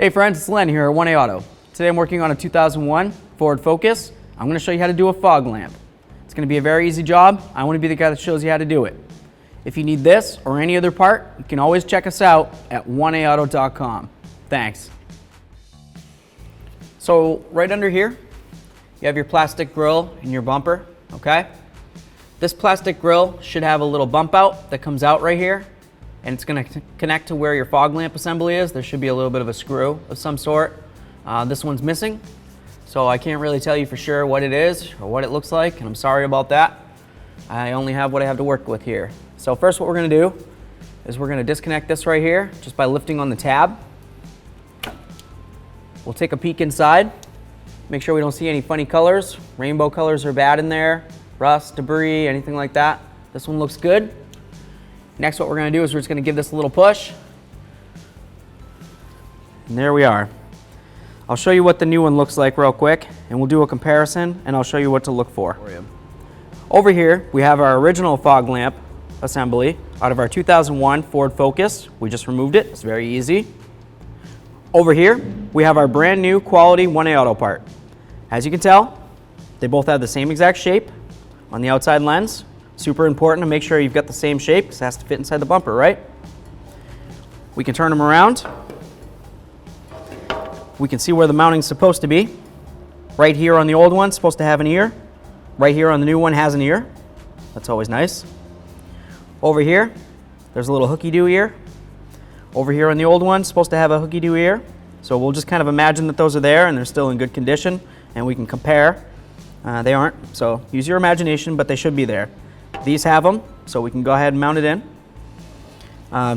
Hey friends, it's Len here at 1A Auto. Today I'm working on a 2001 Ford Focus. I'm going to show you how to do a fog lamp. It's going to be a very easy job. I want to be the guy that shows you how to do it. If you need this or any other part, you can always check us out at 1aauto.com. Thanks. So right under here, you have your plastic grill and your bumper, okay? This plastic grill should have a little bump out that comes out right here, and it's going to connect to where your fog lamp assembly is. There should be a little bit of a screw of some sort. This one's missing, so I can't really tell you for sure what it is or what it looks like, and I'm sorry about that. I only have what I have to work with here. So first what we're going to do is we're going to disconnect this right here just by lifting on the tab. We'll take a peek inside, make sure we don't see any funny colors. Rainbow colors are bad in there, rust, debris, anything like that. This one looks good. Next, what we're going to do is we're just going to give this a little push. And there we are. I'll show you what the new one looks like real quick, and we'll do a comparison, and I'll show you what to look for. Over here, we have our original fog lamp assembly out of our 2001 Ford Focus. We just removed it. It's very easy. Over here, we have our brand new quality 1A Auto part. As you can tell, they both have the same exact shape on the outside lens. Super important to make sure you've got the same shape because it has to fit inside the bumper, right? We can turn them around. We can see where the mounting's supposed to be. Right here on the old one, supposed to have an ear. Right here on the new one has an ear. That's always nice. Over here, there's a little hooky-doo ear. Over here on the old one, supposed to have a hooky-doo ear. So we'll just kind of imagine that those are there and they're still in good condition, and we can compare. They aren't, so use your imagination, but they should be there. These have them, so we can go ahead and mount it in.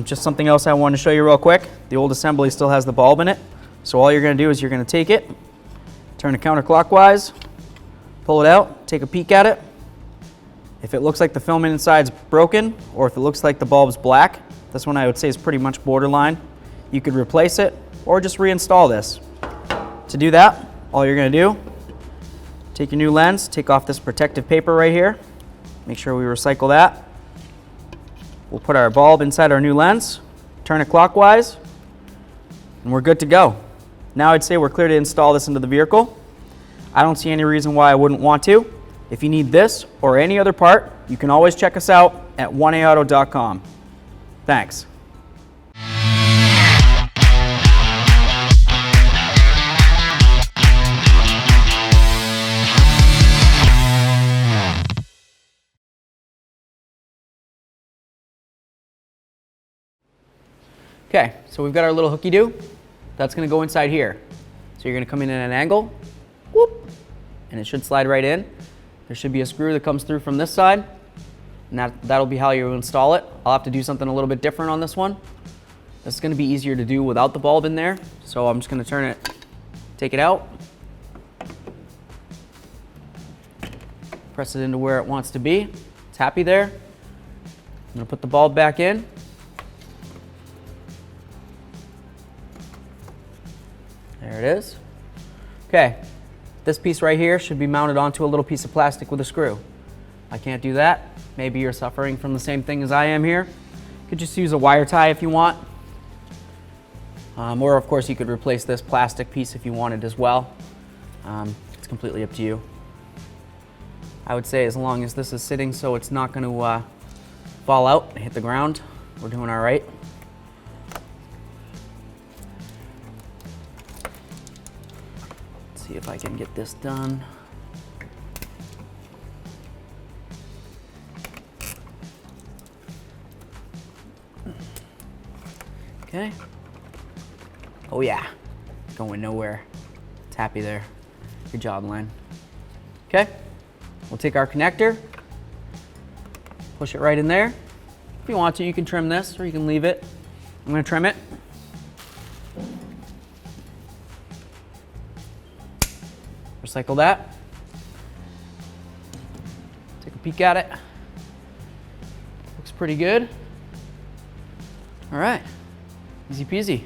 Just something else I want to show you real quick. The old assembly still has the bulb in it. So all you're going to do is you're going to take it, turn it counterclockwise, pull it out, take a peek at it. If it looks like the filament inside's broken, or if it looks like the bulb's black, this one I would say is pretty much borderline. You could replace it or just reinstall this. To do that, all you're going to do, take your new lens, take off this protective paper right here. Make sure we recycle that. We'll put our bulb inside our new lens, turn it clockwise, and we're good to go. Now I'd say we're clear to install this into the vehicle. I don't see any reason why I wouldn't want to. If you need this or any other part, you can always check us out at 1aauto.com. Thanks. Okay, so we've got our little hooky-doo. That's going to go inside here. So you're going to come in at an angle, whoop, and it should slide right in. There should be a screw that comes through from this side, and that'll be how you install it. I'll have to do something a little bit different on this one. This is going to be easier to do without the bulb in there, so I'm just going to turn it, take it out, press it into where it wants to be. It's happy there. I'm going to put the bulb back in. There it is. Okay, this piece right here should be mounted onto a little piece of plastic with a screw. I can't do that. Maybe you're suffering from the same thing as I am here. You could just use a wire tie if you want. Or of course you could replace this plastic piece if you wanted as well. It's completely up to you. I would say as long as this is sitting so it's not going to fall out and hit the ground, we're doing all right. See if I can get this done. Okay. Oh yeah, going nowhere. It's happy there. Good job, Len. Okay, we'll take our connector, push it right in there. If you want to, you can trim this or you can leave it. I'm gonna trim it. Recycle that. Take a peek at it. Looks pretty good. All right, easy peasy.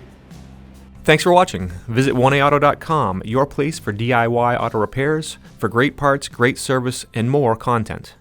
Thanks for watching. Visit 1aauto.com, your place for DIY auto repairs, for great parts, great service, and more content.